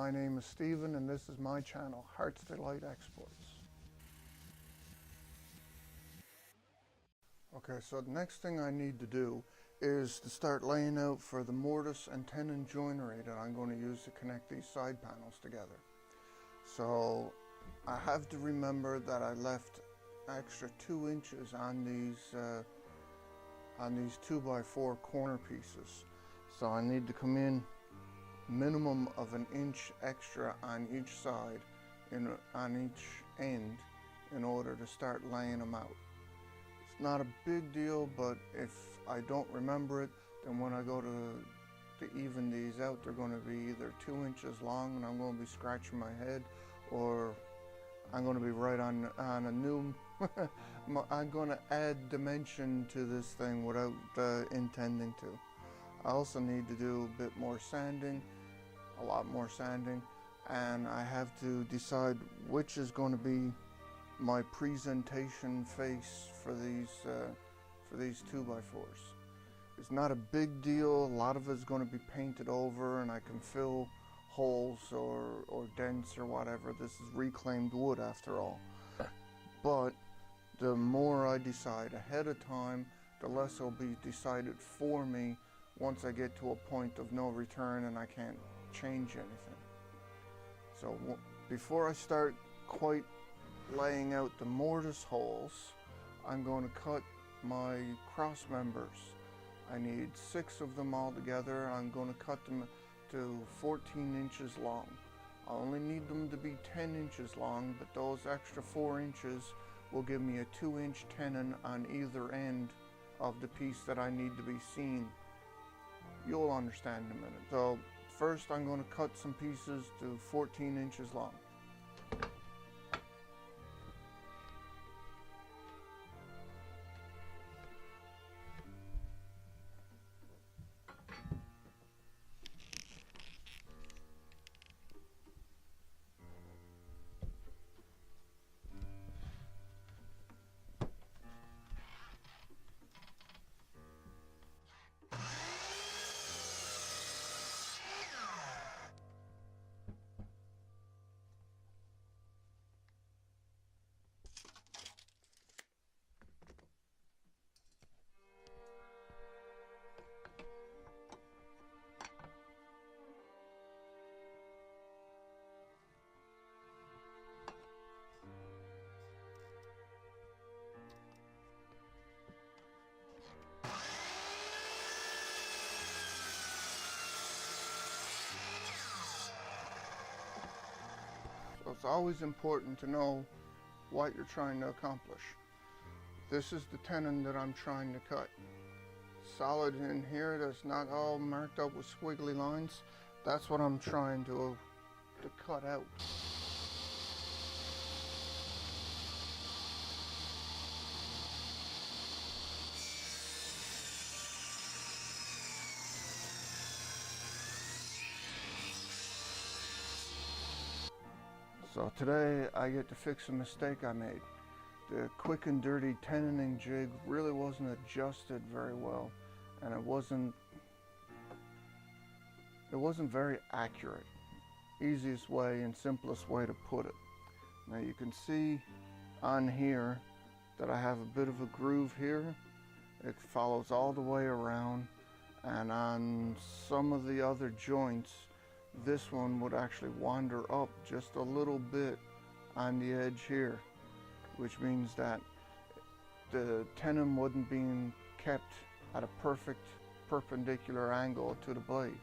My name is Steven and this is my channel, Heart's Delight Exports. Okay, so the next thing I need to do is to start laying out for the mortise and tenon joinery that I'm going to use to connect these side panels together. So I have to remember that I left extra 2 inches on these 2x4 corner pieces. So I need to come in minimum of 1 inch extra on each side, on each end, in order to start laying them out. It's not a big deal, but if I don't remember it, then when I go to even these out, they're going to be either 2 inches long and I'm going to be scratching my head, or I'm going to be right on a new I'm going to add dimension to this thing without intending to. I also need to do a bit more sanding, a lot more sanding, and I have to decide which is going to be my presentation face for these 2x4s. It's not a big deal. A lot of it's going to be painted over and I can fill holes or dents or whatever. This is reclaimed wood after all. But the more I decide ahead of time, the less will be decided for me once I get to a point of no return and I can't change anything. So before I start quite laying out the mortise holes, I'm going to cut my cross members. I need 6 of them all together. I'm going to cut them to 14 inches long. I only need them to be 10 inches long, but those extra 4 inches will give me a 2-inch tenon on either end of the piece that I need to be seen. You'll understand in a minute. So first I'm going to cut some pieces to 14 inches long. So it's always important to know what you're trying to accomplish. This is the tenon that I'm trying to cut. Solid in here, that's not all marked up with squiggly lines. That's what I'm trying to cut out. So today I get to fix a mistake I made. The quick and dirty tenoning jig really wasn't adjusted very well, and it wasn't very accurate. Easiest way and simplest way to put it. Now you can see on here that I have a bit of a groove here. It follows all the way around, and on some of the other joints this one would actually wander up just a little bit on the edge here, which means that the tenon wasn't being kept at a perfect perpendicular angle to the blade,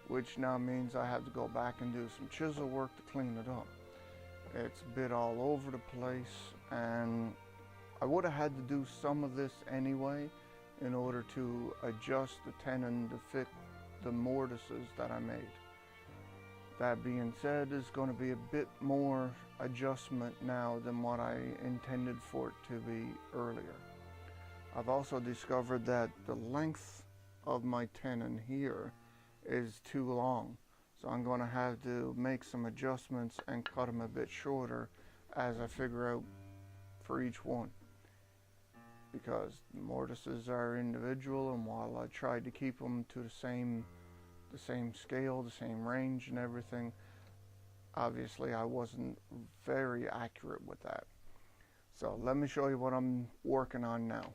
which now means I have to go back and do some chisel work to clean it up. It's a bit all over the place, and I would have had to do some of this anyway in order to adjust the tenon to fit the mortises that I made. That being said, there's going to be a bit more adjustment now than what I intended for it to be earlier. I've also discovered that the length of my tenon here is too long, so I'm going to have to make some adjustments and cut them a bit shorter as I figure out for each one, because the mortises are individual, and while I tried to keep them to the same scale, the same range and everything, obviously I wasn't very accurate with that. So let me show you what I'm working on now.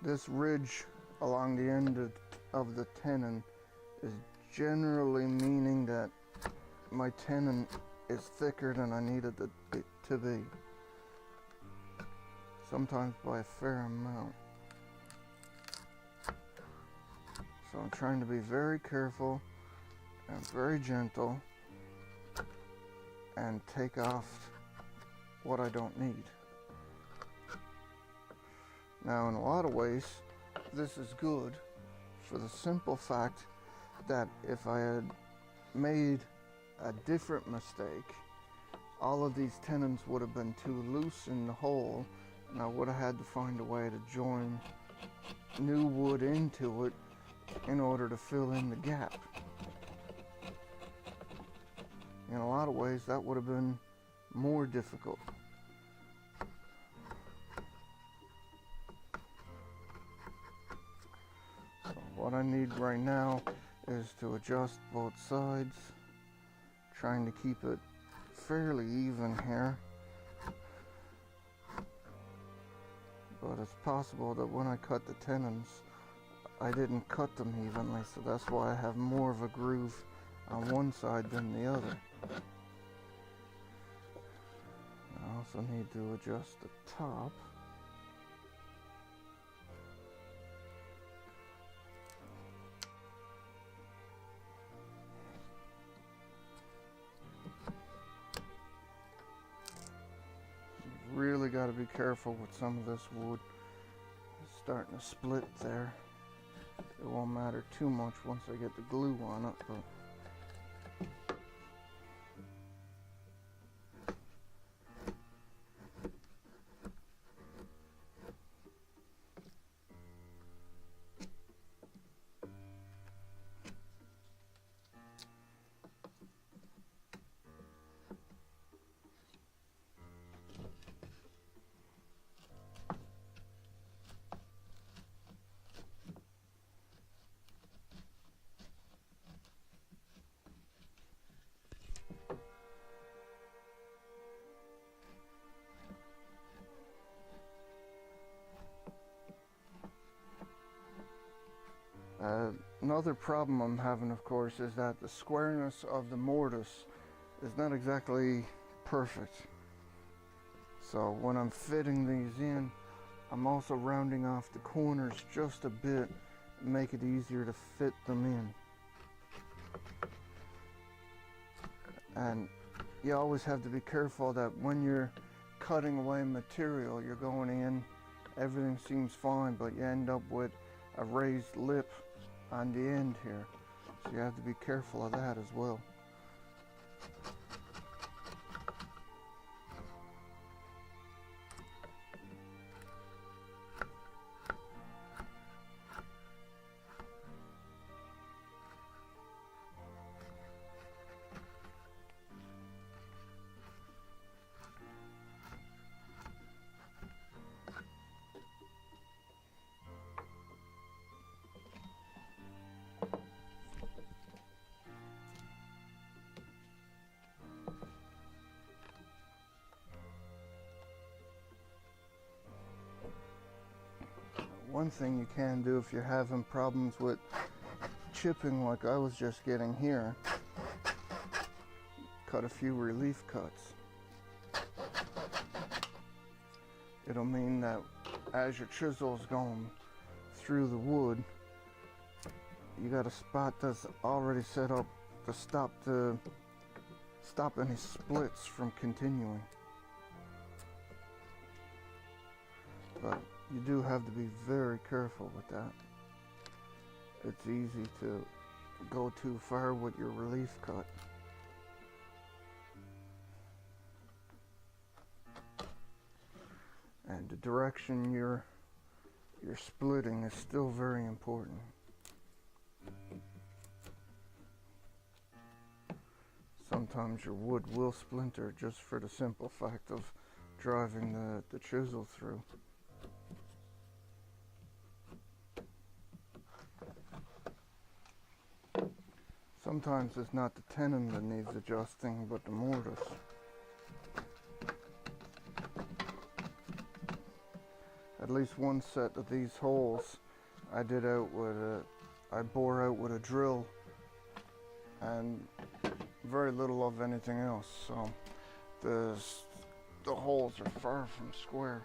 This ridge along the end of the tenon is generally meaning that my tenon is thicker than I needed it to be. Sometimes by a fair amount. So I'm trying to be very careful and very gentle and take off what I don't need. Now, in a lot of ways, this is good for the simple fact that if I had made a different mistake, all of these tenons would have been too loose in the hole, and I would have had to find a way to join new wood into it in order to fill in the gap. In a lot of ways, that would have been more difficult. So what I need right now is to adjust both sides, trying to keep it fairly even here. But it's possible that when I cut the tenons, I didn't cut them evenly, so that's why I have more of a groove on one side than the other. I also need to adjust the top. You've really got to be careful with some of this wood. It's starting to split there. It won't matter too much once I get the glue on it, but another problem I'm having, of course, is that the squareness of the mortise is not exactly perfect. So when I'm fitting these in, I'm also rounding off the corners just a bit and make it easier to fit them in. And you always have to be careful that when you're cutting away material, you're going in, everything seems fine, but you end up with a raised lip on the end here, so you have to be careful of that as well. One thing you can do if you're having problems with chipping like I was just getting here, cut a few relief cuts. It'll mean that as your chisel's going through the wood, you got a spot that's already set up to stop any splits from continuing. But you do have to be very careful with that. It's easy to go too far with your relief cut. And the direction you're splitting is still very important. Sometimes your wood will splinter just for the simple fact of driving the chisel through. Sometimes it's not the tenon that needs adjusting, but the mortise. At least one set of these holes I bore out with a drill, and very little of anything else, so the holes are far from square.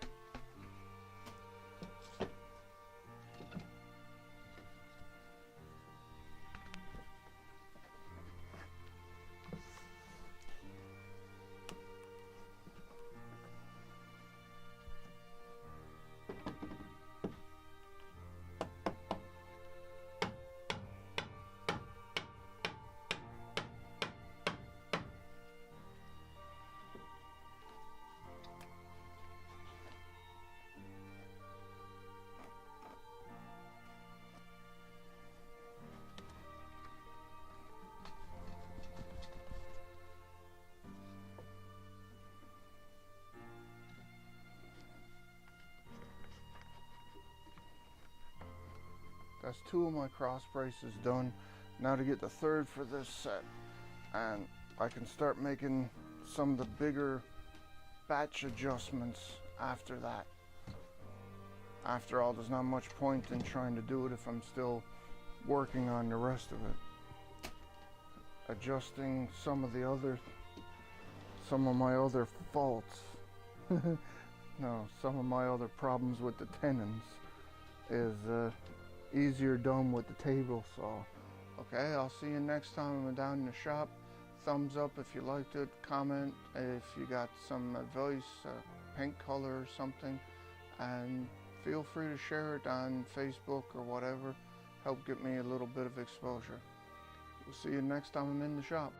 That's 2 of my cross braces done. Now to get the 3rd for this set, and I can start making some of the bigger batch adjustments after that. After all, there's not much point in trying to do it if I'm still working on the rest of it. Adjusting some of my other faults. No, some of my other problems with the tenons is easier done with the table saw. Okay, I'll see you next time I'm down in the shop. Thumbs up if you liked it, comment if you got some advice, paint color or something, and feel free to share it on Facebook or whatever. Help get me a little bit of exposure. We'll see you next time I'm in the shop.